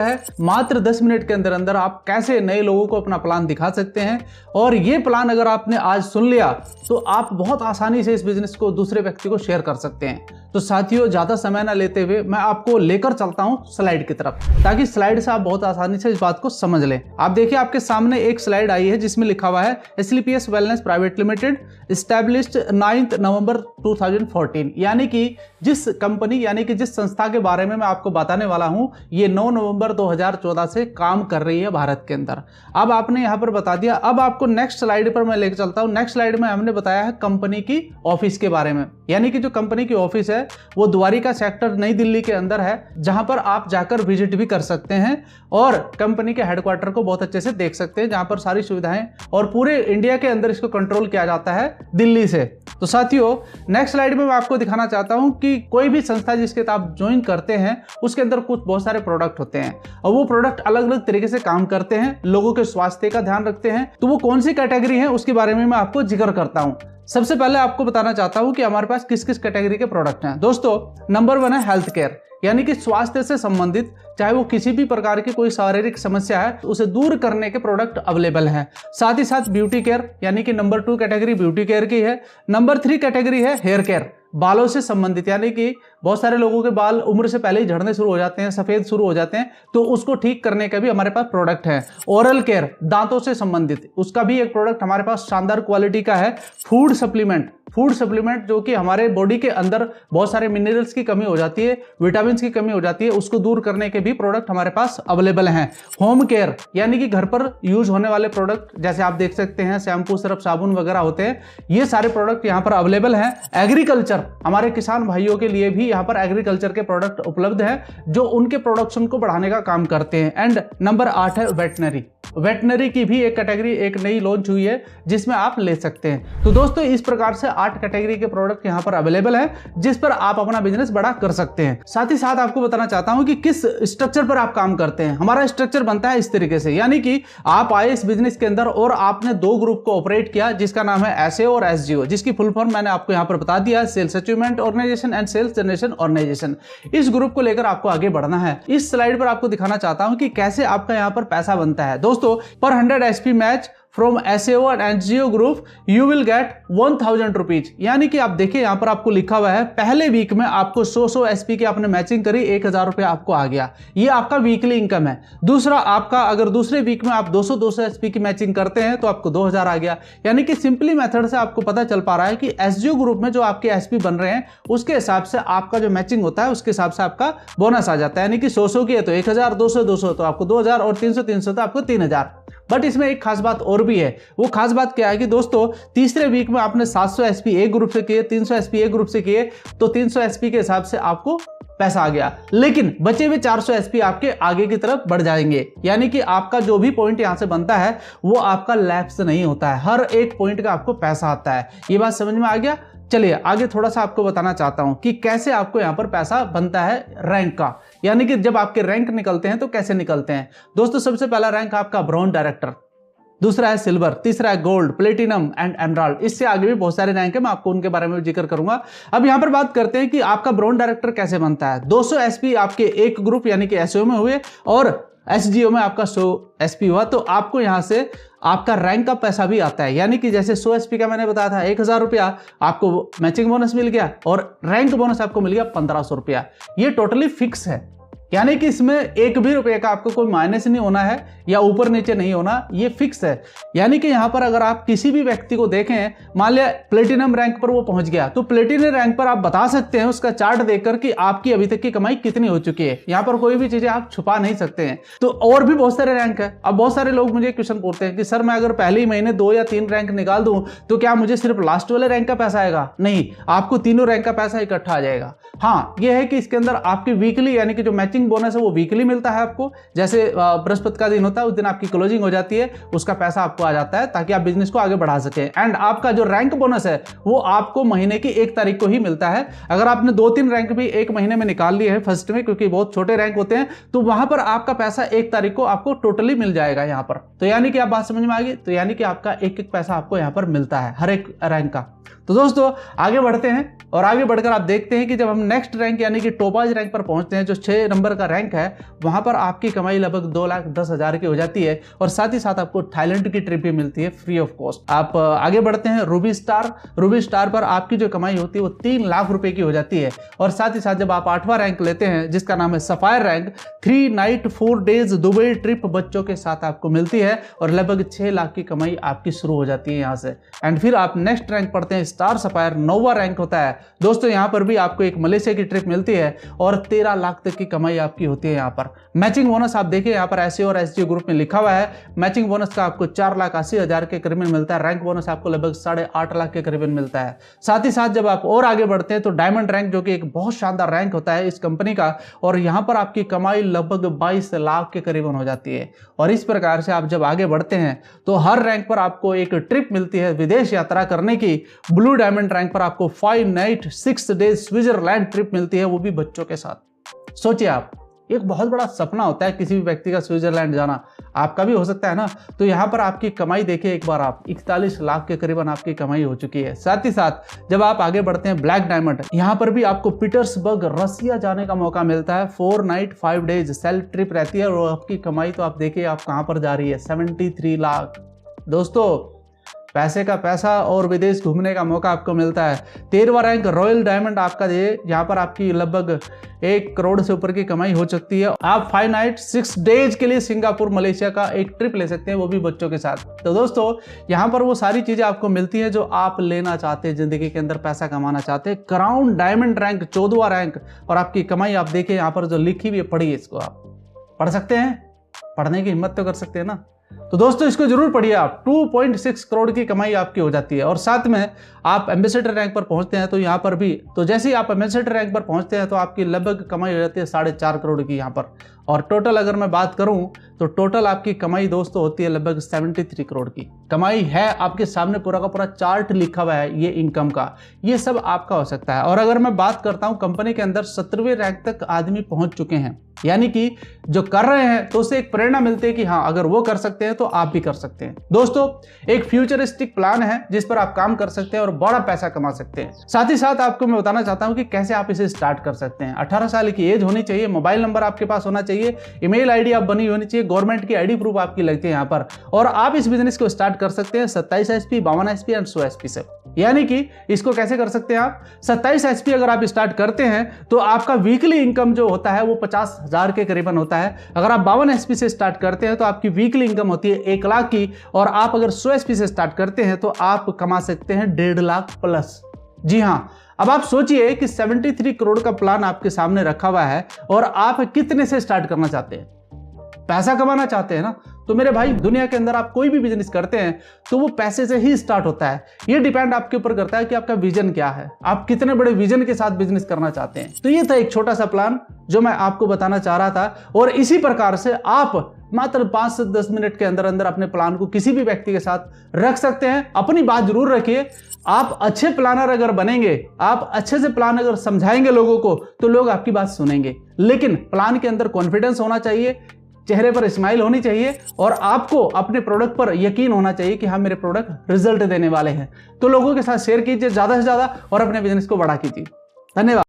है मात्र 10 मिनट के अंदर अंदर आप कैसे नए लोगों को अपना प्लान दिखा सकते हैं। और ये प्लान अगर आपने आज सुन लिया तो आप बहुत आसानी से इस बिजनेस को दूसरे व्यक्ति को शेयर कर सकते हैं। तो साथियों, ज्यादा समय ना लेते हुए मैं आपको लेकर चलता हूं स्लाइड की तरफ, ताकि स्लाइड से आप बहुत आसानी से इस बात को समझ लें। आप देखिए, आपके सामने एक स्लाइड आई है जिसमें लिखा हुआ है SLPS wellness private limited established 9 नवंबर 2014। यानी कि जिस कंपनी यानी कि जिस संस्था के बारे में मैं आपको बताने वाला हूं, ये 9 नवंबर 2014 से काम कर रही है भारत के अंदर। अब आपने यहां पर बता दिया, अब आपको नेक्स्ट स्लाइड पर मैं लेकर चलता हूं। नेक्स्ट स्लाइड में हमने बताया है कंपनी की ऑफिस के बारे में, यानी कि जो कंपनी की ऑफिस है वो द्वारिका सेक्टर नई दिल्ली के अंदर है, जहां पर आप जाकर विजिट भी कर सकते हैं और कंपनी के हेडक्वार्टर को बहुत अच्छे से देख सकते हैं, जहां पर सारी सुविधाएं और पूरे इंडिया के अंदर इसको कंट्रोल किया जाता है दिल्ली से। तो साथियों, नेक्स्ट स्लाइड में मैं आपको दिखाना चाहता हूं कि कोई भी संस्था जिसके आप ज्वाइन करते हैं उसके अंदर कुछ बहुत सारे प्रोडक्ट होते हैं और वो प्रोडक्ट अलग अलग तरीके से काम करते हैं, लोगों के स्वास्थ्य का ध्यान रखते हैं। तो वो कौन सी कैटेगरी है उसके बारे में मैं आपको जिक्र करता हूं। सबसे पहले आपको बताना चाहता हूं कि हमारे पास किस किस कैटेगरी के प्रोडक्ट हैं। दोस्तों, नंबर 1 है हेल्थ केयर, यानी कि स्वास्थ्य से संबंधित चाहे वो किसी भी प्रकार की कोई शारीरिक समस्या है तो उसे दूर करने के प्रोडक्ट अवेलेबल हैं। साथ ही साथ ब्यूटी केयर, यानी कि नंबर 2 कैटेगरी ब्यूटी केयर की है। नंबर 3 कैटेगरी है हेयर केयर, बालों से संबंधित, यानी कि बहुत सारे लोगों के बाल उम्र से पहले ही झड़ने शुरू हो जाते हैं, सफेद शुरू हो जाते हैं, तो उसको ठीक करने का भी हमारे पास प्रोडक्ट है। ओरल केयर, दांतों से संबंधित, उसका भी एक प्रोडक्ट हमारे पास शानदार क्वालिटी का है। फूड सप्लीमेंट जो कि हमारे बॉडी के अंदर बहुत सारे मिनरल्स की कमी हो जाती है, विटामिन की कमी हो जाती है, उसको दूर करने के भी प्रोडक्ट हमारे पास अवेलेबल हैं। होम केयर, यानी कि घर पर यूज होने वाले प्रोडक्ट, जैसे आप देख सकते हैं शैम्पू, सर्फ, साबुन वगैरह होते हैं, ये सारे प्रोडक्ट यहाँ पर अवेलेबल हैं। एग्रीकल्चर, हमारे किसान भाइयों के लिए भी यहाँ पर एग्रीकल्चर के प्रोडक्ट उपलब्ध हैं जो उनके प्रोडक्शन को बढ़ाने का काम करते हैं। एंड नंबर 8 है वेटनरी की भी एक कैटेगरी एक नई लॉन्च हुई है जिसमें आप ले सकते हैं। तो दोस्तों, इस प्रकार से 8 कैटेगरी के प्रोडक्ट यहाँ पर अवेलेबल है जिस पर आप अपना बिजनेस बड़ा कर सकते हैं। साथ ही साथ आपको बताना चाहता हूं कि किस स्ट्रक्चर पर आप काम करते हैं। हमारा स्ट्रक्चर बनता है इस तरीके से, यानी कि आप आए इस बिजनेस के अंदर और आपने 2 ग्रुप को ऑपरेट किया, जिसका नाम है एसए और एसजीओ, जिसकी फुल फॉर्म मैंने आपको यहाँ पर बता दिया, sales achievement organisation and sales generation organisation. इस ग्रुप को लेकर आपको आगे बढ़ना है। इस स्लाइड पर आपको दिखाना चाहता हूं कि कैसे आपका यहाँ पर पैसा बनता है। दोस्तों, पर 100 SP match from SAO and NGO group you will get 1000 rupees. यानी कि आप देखिए, यहाँ पर आपको लिखा हुआ है पहले वीक में आपको 100 SP की आपने मैचिंग करी, 1000 रुपया आपको आ गया, ये आपका वीकली इनकम है। दूसरा, आपका अगर दूसरे वीक में आप 200 SP की मैचिंग करते हैं तो आपको 2000 आ गया। यानी कि सिंपली मेथड से आपको पता चल पा रहा है कि SGO ग्रुप में जो आपके SP बन रहे हैं उसके हिसाब से आपका जो मैचिंग होता है उसके हिसाब से आपका बोनस आ जाता है। यानी कि 100 की है तो 1000, 200 तो आपको 2000 और 300 तो आपको 3000। बट इसमें एक खास बात और भी है। वो खास बात क्या है कि दोस्तों, तीसरे वीक में आपने 700 SP एक ग्रुप से किए, 300 SP एक ग्रुप से किए, तो 300 SP के हिसाब से आपको पैसा आ गया, लेकिन बचे हुए 400 SP आपके आगे की तरफ बढ़ जाएंगे। यानी कि आपका जो भी पॉइंट यहां से बनता है वो आपका लैप्स नहीं होता है, हर एक पॉइंट का आपको पैसा आता है। ये बात समझ में आ गया? चलिए आगे थोड़ा सा आपको बताना चाहता हूं कि कैसे आपको यहां पर पैसा बनता है रैंक का, यानी कि जब आपके रैंक निकलते हैं तो कैसे निकलते हैं। दोस्तों, सबसे पहला रैंक आपका ब्रॉन्ज डायरेक्टर, दूसरा है सिल्वर, तीसरा है गोल्ड, प्लेटिनम एंड एमराल्ड। इससे आगे भी बहुत सारे रैंक है, मैं आपको उनके बारे में जिक्र करूंगा। अब यहां पर बात करते हैं कि आपका ब्रॉन्ज डायरेक्टर कैसे बनता है। 200 SP आपके एक ग्रुप यानी कि SAO में हुए और SGO में आपका 100 SP हुआ, तो आपको यहां से आपका रैंक का पैसा भी आता है। यानी कि जैसे 100 SP का मैंने बताया था 1000 रुपया आपको मैचिंग बोनस मिल गया और रैंक बोनस आपको मिल गया 1500 रुपया। ये टोटली फिक्स है, यानी कि इसमें एक भी रुपए का आपको कोई माइनस नहीं होना है या ऊपर नीचे नहीं होना, ये फिक्स है। यानी कि यहां पर अगर आप किसी भी व्यक्ति को देखें, मान लिया प्लेटिनम रैंक पर वो पहुंच गया, तो प्लेटिनम रैंक पर आप बता सकते हैं उसका चार्ट देखकर कि आपकी अभी तक की कमाई कितनी हो चुकी है। यहां पर कोई भी चीजें आप छुपा नहीं सकते हैं। तो और भी बहुत सारे रैंक है। अब बहुत सारे लोग मुझे क्वेश्चन पूछते हैं कि सर मैं अगर पहले ही महीने 2 या 3 रैंक निकाल दूं तो क्या मुझे सिर्फ लास्ट वाले रैंक का पैसा आएगा? नहीं, आपको तीनों रैंक का पैसा इकट्ठा आ जाएगा। हाँ, यह है कि इसके अंदर आपकी वीकली यानी कि जो मैचिंग बोनस है वो वीकली मिलता है आपको। जैसे बृहस्पति का दिन होता है उस दिन आपकी क्लोजिंग हो जाती है, उसका पैसा आपको आ जाता है ताकि आप बिजनेस को आगे बढ़ा सके। एंड आपका जो रैंक बोनस है वो आपको महीने की 1 तारीख को ही मिलता है। अगर आपने 2-3 रैंक भी एक महीने में निकाल लिए हैं फर्स्ट में, क्योंकि बहुत छोटे रैंक होते हैं, तो वहां पर आपका पैसा 1 तारीख को आपको टोटली मिल जाएगा यहाँ पर। तो यानी कि आप बात समझ में आ गई, तो यानी कि आपका एक एक पैसा आपको यहाँ पर मिलता है हर एक रैंक का। तो दोस्तों आगे बढ़ते हैं और आगे बढ़कर आप देखते हैं कि जब हम नेक्स्ट रैंक यानी कि टोपाज रैंक पर पहुंचते हैं, जो 6 नंबर नंबर का रैंक है वहां पर आपकी कमाई लगभग 2,10,000 की हो जाती है और साथ ही साथ आपको थाईलैंड की ट्रिप भी मिलती है फ्री ऑफ कॉस्ट। आप आगे बढ़ते हैं रूबी स्टार पर आपकी जो कमाई होती है वो 3 लाख रुपए की हो जाती है और साथ ही साथ जब आप 8वां रैंक लेते हैं जिसका नाम है sapphire rank, 3 night 4 days Dubai trip बच्चों के साथ आपको मिलती है और लगभग 6 लाख की कमाई आपकी शुरू हो जाती है यहां से। एंड फिर आप नेक्स्ट रैंक पढ़ते हैं स्टार सफायर, 9वां रैंक होता है दोस्तों। यहां पर भी आपको एक मलेशिया की ट्रिप मिलती है और 13 लाख तक की कमाई आपकी होती है। यहां पर मैचिंग बोनस आप देखिए यहां पर एसए और एसजी ग्रुप में लिखा हुआ है, मैचिंग बोनस का आपको 4,80,000 के करीब मिलता है। रैंक बोनस आपको लगभग 8.5 लाख के करीब मिलता है। साथ ही साथ जब आप और आगे बढ़ते हैं तो डायमंड रैंक जो कि एक बहुत शानदार रैंक होता है इस कंपनी का और यहां पर आपकी कमाई लगभग 22 लाख के करीबन हो जाती है। और इस प्रकार से आप जब आगे बढ़ते हैं तो हर रैंक पर आपको एक ट्रिप मिलती है विदेश यात्रा करने की। ब्लू डायमंड रैंक पर आपको 5 नाइट 6 डेज स्विट्जरलैंड ट्रिप मिलती है, वो भी बच्चों के साथ। सोचिए आप, एक बहुत बड़ा सपना होता है किसी भी व्यक्ति का स्विट्जरलैंड जाना, आपका भी हो सकता है ना। तो यहां पर आपकी कमाई देखिए एक बार आप 41 लाख के करीबन आपकी कमाई हो चुकी है। साथ ही साथ जब आप आगे बढ़ते हैं ब्लैक डायमंड, यहां पर भी आपको पीटर्सबर्ग रसिया जाने का मौका मिलता है। 4 नाइट 5 डेज सेल्फ ट्रिप रहती है और आपकी कमाई तो आप देखिए आप कहां पर जा रही है, 73 लाख। दोस्तों पैसे का पैसा और विदेश घूमने का मौका आपको मिलता है। 13वां रैंक रॉयल डायमंड आपका ये, यहाँ पर आपकी लगभग 1 करोड़ से ऊपर की कमाई हो सकती है। आप 5 नाइट 6 डेज के लिए सिंगापुर मलेशिया का एक ट्रिप ले सकते हैं, वो भी बच्चों के साथ। तो दोस्तों यहाँ पर वो सारी चीजें आपको मिलती हैं जो आप लेना चाहते हैं, जिंदगी के अंदर पैसा कमाना चाहते हैं। क्राउन डायमंड रैंक 14वां रैंक और आपकी कमाई आप देखिए यहाँ पर जो लिखी हुई है, पढ़िए इसको, आप पढ़ सकते हैं, पढ़ने की हिम्मत तो कर सकते हैं ना। तो दोस्तों इसको जरूर पढ़िए आप, 2.6 करोड़ की कमाई आपकी हो जाती है। और साथ में आप एम्बेसडर रैंक पर पहुंचते हैं तो यहाँ पर भी, तो जैसे ही आप एम्बेसडर रैंक पर पहुंचते हैं तो आपकी लगभग कमाई हो जाती है 4.5 करोड़ की यहाँ पर। और टोटल अगर मैं बात करूं तो टोटल आपकी कमाई दोस्तों होती है लगभग 73 करोड़ की कमाई है। आपके सामने पूरा का पूरा चार्ट लिखा हुआ है ये इनकम का, ये सब आपका हो सकता है। और अगर मैं बात करता हूं कंपनी के अंदर 17वें रैंक तक आदमी पहुंच चुके हैं, यानी कि जो कर रहे हैं तो उससे एक प्रेरणा मिलती है कि हाँ अगर वो कर सकते हैं तो आप भी कर सकते हैं। दोस्तों एक फ्यूचरिस्टिक प्लान है जिस पर आप काम कर सकते हैं और बड़ा पैसा कमा सकते हैं। साथ ही साथ आपको मैं बताना चाहता हूं कि कैसे आप इसे स्टार्ट कर सकते हैं। 18 साल की एज होनी चाहिए, मोबाइल नंबर आपके पास होना चाहिए, ईमेल आईडी आप बनी होनी चाहिए, गवर्नमेंट की आईडी प्रूफ आपकी लगती है यहाँ पर। और आप इस बिजनेस को स्टार्ट कर सकते हैं 27 एचपी, 52 एचपी एंड 100 एचपी से। यानी कि इसको कैसे कर सकते हैं आप, 27 एचपी अगर आप स्टार्ट करते हैं तो आपका वीकली इनकम जो होता है वो 50,000 के करीबन होता है। अगर आप 52 एचपी से स्टार्ट करते हैं तो आपकी वीकली इनकम होती है 1 लाख की। और आप अगर 100 एचपी से स्टार्ट करते हैं तो आप कमा सकते हैं 1.5 लाख प्लस। जी हाँ, अब आप सोचिए कि 73 करोड़ का प्लान आपके सामने रखा हुआ है और आप कितने से स्टार्ट करना चाहते हैं। पैसा कमाना चाहते हैं ना, तो मेरे भाई दुनिया के अंदर आप कोई भी बिजनेस करते हैं तो वो पैसे से ही स्टार्ट होता है। ये डिपेंड आपके ऊपर करता है कि आपका विजन क्या है, आप कितने बड़े विजन के साथ बिजनेस करना चाहते हैं। तो ये था एक छोटा सा प्लान जो मैं आपको बताना चाह रहा था। और इसी प्रकार से आप मात्र 5 से 10 मिनट के अंदर अंदर अपने प्लान को किसी भी व्यक्ति के साथ रख सकते हैं। अपनी बात जरूर रखिए, आप अच्छे प्लानर अगर बनेंगे, आप अच्छे से प्लान अगर समझाएंगे लोगों को तो लोग आपकी बात सुनेंगे। लेकिन प्लान के अंदर कॉन्फिडेंस होना चाहिए, चेहरे पर स्माइल होनी चाहिए और आपको अपने प्रोडक्ट पर यकीन होना चाहिए कि हाँ मेरे प्रोडक्ट रिजल्ट देने वाले हैं। तो लोगों के साथ शेयर कीजिए ज़्यादा से ज़्यादा और अपने बिजनेस को बड़ा कीजिए। धन्यवाद।